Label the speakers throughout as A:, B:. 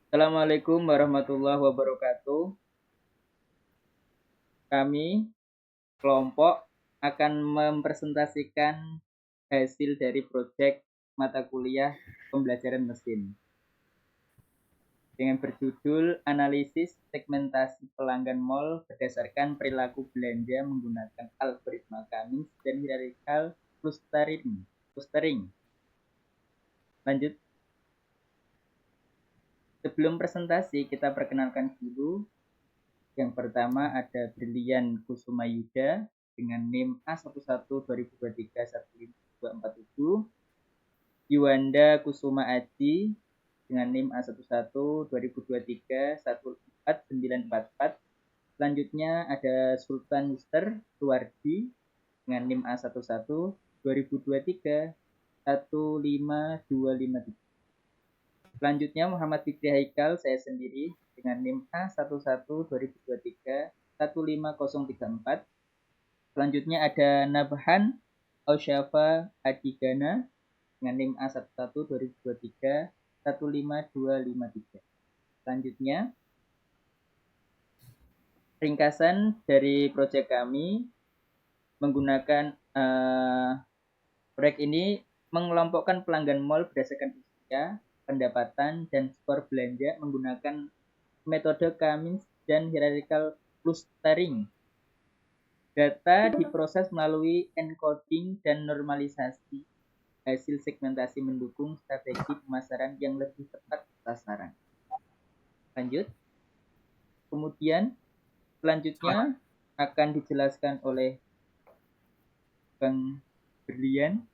A: Assalamualaikum warahmatullahi wabarakatuh. Kami, kelompok, akan mempresentasikan hasil dari proyek mata kuliah pembelajaran mesin dengan berjudul Analisis Segmentasi Pelanggan Mall berdasarkan perilaku belanja menggunakan algoritma Cummins dan hierarchical clustering. Lanjut. Sebelum presentasi, kita perkenalkan dulu. Yang pertama ada Brilian Kusuma Yuda dengan NIM A11-2023-15247. Yuanda Kusuma Aji dengan NIM A11-2023-14944. Selanjutnya ada Sultan Mister Suwardi dengan NIM A11-2023-15253. Selanjutnya Muhammad Fikri Haikal, saya sendiri dengan NIM A11-2023-15034. Selanjutnya ada Nabhan Ausyafa Adigana dengan NIM A11-2023-15253. Selanjutnya, ringkasan dari proyek kami menggunakan proyek ini mengelompokkan pelanggan mall berdasarkan usia, pendapatan, dan skor belanja menggunakan metode Cummins dan hierarchical clustering. Data diproses melalui encoding dan normalisasi. Hasil segmentasi mendukung strategi pemasaran yang lebih tepat sasaran. Lanjut. Kemudian selanjutnya akan dijelaskan oleh Bang Berlian.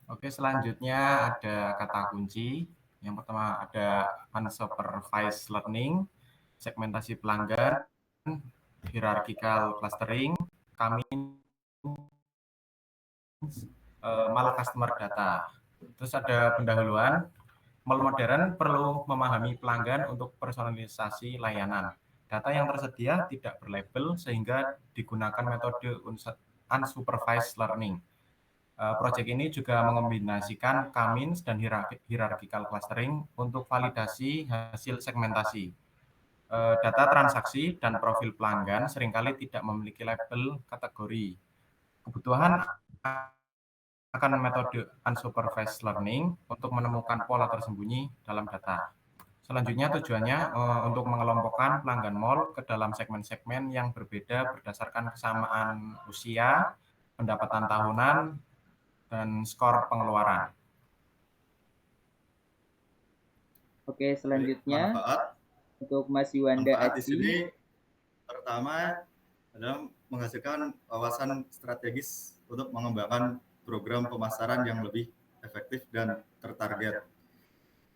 B: Oke, selanjutnya ada kata kunci. Yang pertama ada unsupervised learning, segmentasi pelanggan, hierarchical clustering, kami mal customer data. Terus ada pendahuluan. Mall modern perlu memahami pelanggan untuk personalisasi layanan. Data yang tersedia tidak berlabel sehingga digunakan metode unsupervised learning. Proyek ini juga mengombinasikan Cummins dan hierarchical clustering untuk validasi hasil segmentasi. Data transaksi dan profil pelanggan seringkali tidak memiliki label kategori. Kebutuhan akan metode unsupervised learning untuk menemukan pola tersembunyi dalam data. Selanjutnya tujuannya untuk mengelompokkan pelanggan mall ke dalam segmen-segmen yang berbeda berdasarkan kesamaan usia, pendapatan tahunan, dan skor pengeluaran.
A: Oke, selanjutnya untuk Mas Yuanda
C: Manfaat di
A: Aji.
C: sini pertama adalah menghasilkan wawasan strategis untuk mengembangkan program pemasaran yang lebih efektif dan tertarget.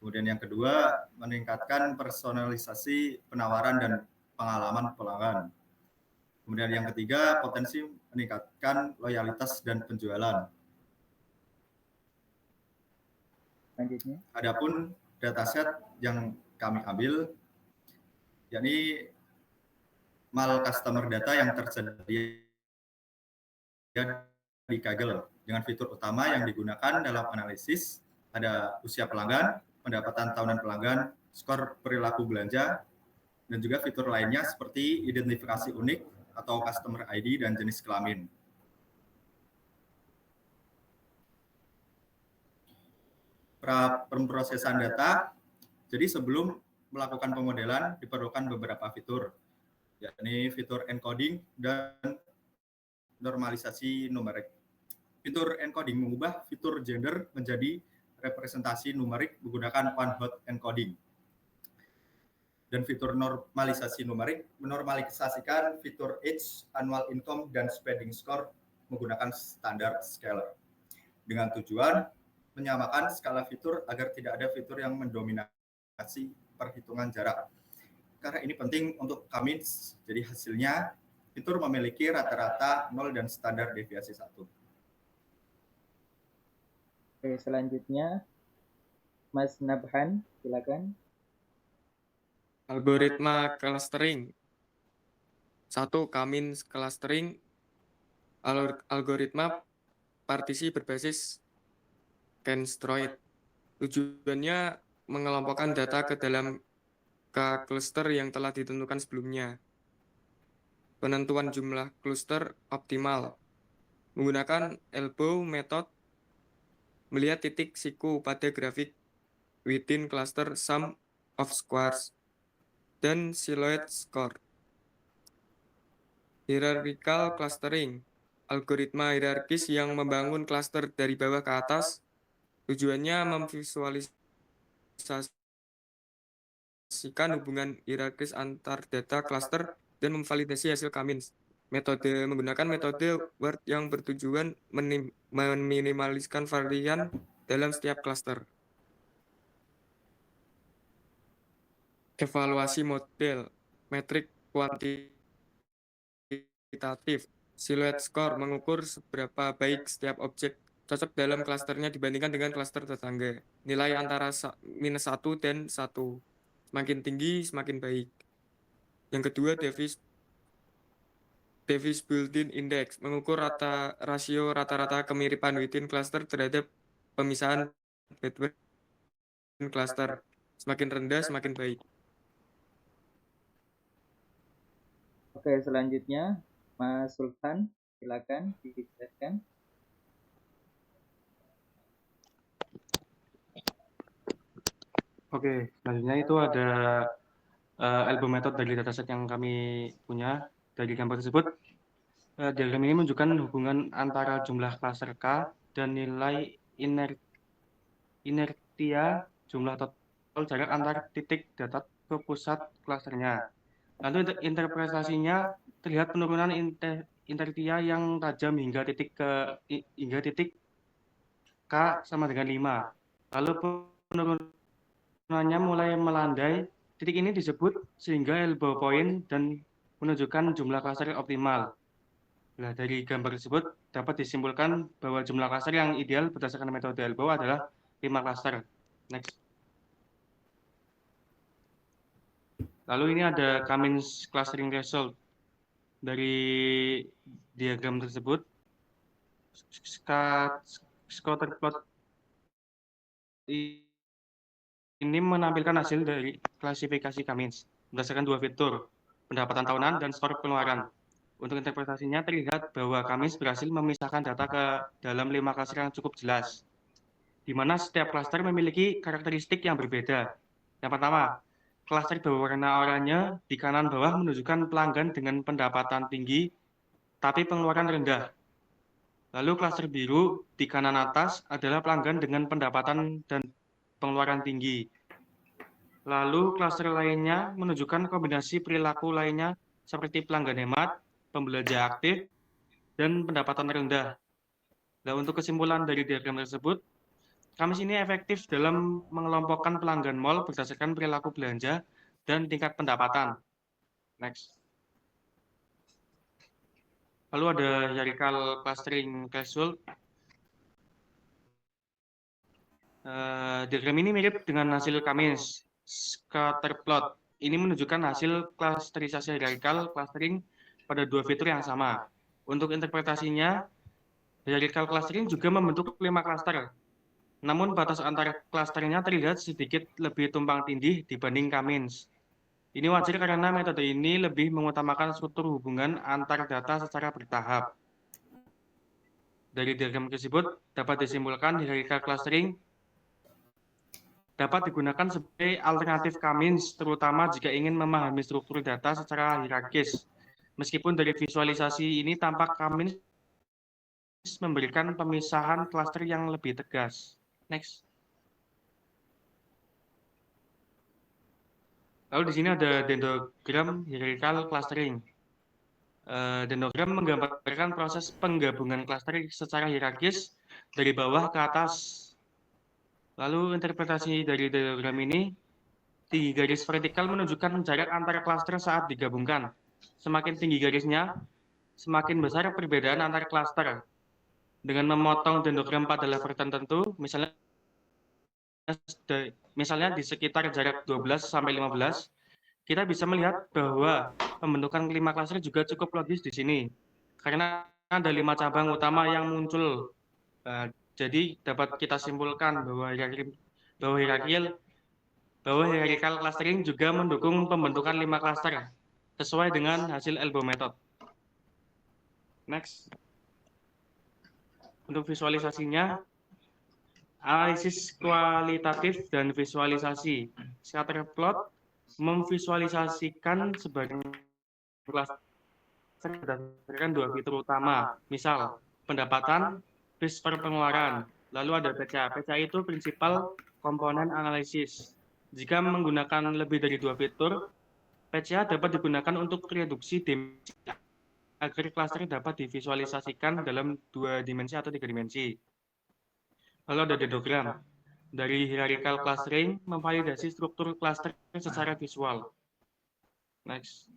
C: Kemudian yang kedua, meningkatkan personalisasi penawaran dan pengalaman pelanggan. Kemudian yang ketiga, potensi meningkatkan loyalitas dan penjualan.
A: Selanjutnya.
C: Adapun dataset yang kami ambil, yakni mal customer data yang tersedia di Kaggle dengan fitur utama yang digunakan dalam analisis ada usia pelanggan, pendapatan tahunan pelanggan, skor perilaku belanja, dan juga fitur lainnya seperti identifikasi unik atau customer ID dan jenis kelamin. Pemrosesan data, jadi sebelum melakukan pemodelan diperlukan beberapa fitur, yakni fitur encoding dan normalisasi numerik. Fitur encoding mengubah fitur gender menjadi representasi numerik menggunakan one-hot encoding. Dan fitur normalisasi numerik menormalisasikan fitur age, annual income, dan spending score menggunakan standar scalar. Dengan tujuan menyamakan skala fitur agar tidak ada fitur yang mendominasi perhitungan jarak. Karena ini penting untuk Cummins, jadi hasilnya fitur memiliki rata-rata 0 dan standar deviasi 1.
A: Oke, selanjutnya Mas Nabhan, silakan.
D: Algoritma clustering. 1. Cummins clustering. Algoritma partisi berbasis Kenstroid. Tujuannya mengelompokkan data ke dalam cluster yang telah ditentukan sebelumnya. Penentuan jumlah cluster optimal menggunakan elbow method, melihat titik siku pada grafik within cluster sum of squares, dan silhouette score. Hierarchical clustering, algoritma hierarkis yang membangun cluster dari bawah ke atas. Tujuannya memvisualisasikan hubungan hierarkis antar data cluster dan memvalidasi hasil Cummins. Menggunakan metode word yang bertujuan meminimaliskan varian dalam setiap cluster. Evaluasi model, metrik kuantitatif. Silhouette score mengukur seberapa baik setiap objek cocok dalam klasternya dibandingkan dengan klaster tetangga. Nilai antara -1 dan 1. Semakin tinggi, semakin baik. Yang kedua, Davis Built-in Index mengukur rasio rata-rata kemiripan within cluster terhadap pemisahan between cluster. Semakin rendah, semakin baik.
A: Oke, selanjutnya Mas Sultan, silakan dijelaskan.
E: Oke, selanjutnya itu ada elbow method dari dataset yang kami punya. Dari gambar tersebut, diagram ini menunjukkan hubungan antara jumlah klaster K dan nilai inertia jumlah total jarak antar titik data ke pusat klasternya. Lalu interpretasinya terlihat penurunan inertia yang tajam hingga titik K sama dengan 5. Lalu penurunannya mulai melandai. Titik ini disebut sehingga elbow point dan menunjukkan jumlah klaster optimal. Nah, dari gambar tersebut dapat disimpulkan bahwa jumlah klaster yang ideal berdasarkan metode elbow adalah 5 klaster. Next. Lalu ini ada Cummins clustering result. Dari diagram tersebut, scatter plot ini menampilkan hasil dari klasifikasi Cummins berdasarkan 2 fitur, pendapatan tahunan dan store pengeluaran. Untuk interpretasinya terlihat bahwa Cummins berhasil memisahkan data ke dalam 5 klaster yang cukup jelas, di mana setiap klaster memiliki karakteristik yang berbeda. Yang pertama, klaster berwarna oranye di kanan bawah menunjukkan pelanggan dengan pendapatan tinggi tapi pengeluaran rendah. Lalu klaster biru di kanan atas adalah pelanggan dengan pendapatan dan pengeluaran tinggi. Lalu klaster lainnya menunjukkan kombinasi perilaku lainnya seperti pelanggan hemat, pembelanja aktif, dan pendapatan rendah. Nah, untuk kesimpulan dari diagram tersebut, Cummins ini efektif dalam mengelompokkan pelanggan mall berdasarkan perilaku belanja dan tingkat pendapatan. Next. Lalu ada hierarchical clustering result. Diagram ini mirip dengan hasil Cummins scatter plot. Ini menunjukkan hasil klasterisasi hierarchical clustering pada 2 fitur yang sama. Untuk interpretasinya, hierarchical clustering juga membentuk 5 klaster. Namun batas antara klasternya terlihat sedikit lebih tumpang tindih dibanding Cummins. Ini wajar karena metode ini lebih mengutamakan struktur hubungan antar data secara bertahap. Dari diagram tersebut dapat disimpulkan hierarchical clustering dapat digunakan sebagai alternatif Cummins, terutama jika ingin memahami struktur data secara hierarkis. Meskipun dari visualisasi ini tampak Cummins memberikan pemisahan klaster yang lebih tegas. Next. Lalu di sini ada dendrogram hierarchical clustering. Dendrogram menggambarkan proses penggabungan klaster secara hierarkis dari bawah ke atas. Lalu interpretasi dari dendrogram ini, tinggi garis vertikal menunjukkan jarak antara klaster saat digabungkan. Semakin tinggi garisnya, semakin besar perbedaan antar klaster. Dengan memotong dendrogram pada level tertentu, misalnya di sekitar jarak 12-15, kita bisa melihat bahwa pembentukan 5 klaster juga cukup logis di sini. Karena ada 5 cabang utama yang muncul. Jadi dapat kita simpulkan bahwa hierarchical bahwa hierarchical clustering juga mendukung pembentukan 5 klaster sesuai dengan hasil elbow method. Next. Untuk visualisasinya, analisis kualitatif dan visualisasi. Scatter plot memvisualisasikan sebagian klaster berdasarkan 2 fitur utama. Misal, pendapatan, risk per pengeluaran. Lalu ada PCA. PCA itu prinsipal komponen analisis. Jika menggunakan lebih dari 2 fitur, PCA dapat digunakan untuk reduksi dimensi agar klaster dapat divisualisasikan dalam 2 dimensi atau 3 dimensi. Lalu ada dedogram. Dari hierarchical clustering memvalidasi struktur klaster secara visual. Next.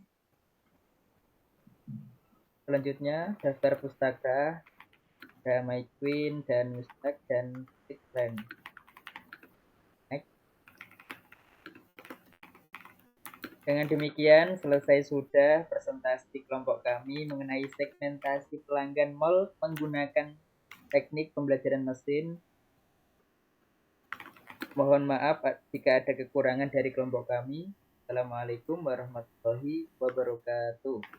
A: Selanjutnya, daftar pustaka, ada MyQueen dan Mustak dan Clickbank. Next. Dengan demikian, selesai sudah presentasi kelompok kami mengenai segmentasi pelanggan mall menggunakan teknik pembelajaran mesin. Mohon maaf jika ada kekurangan dari kelompok kami. Assalamualaikum warahmatullahi wabarakatuh.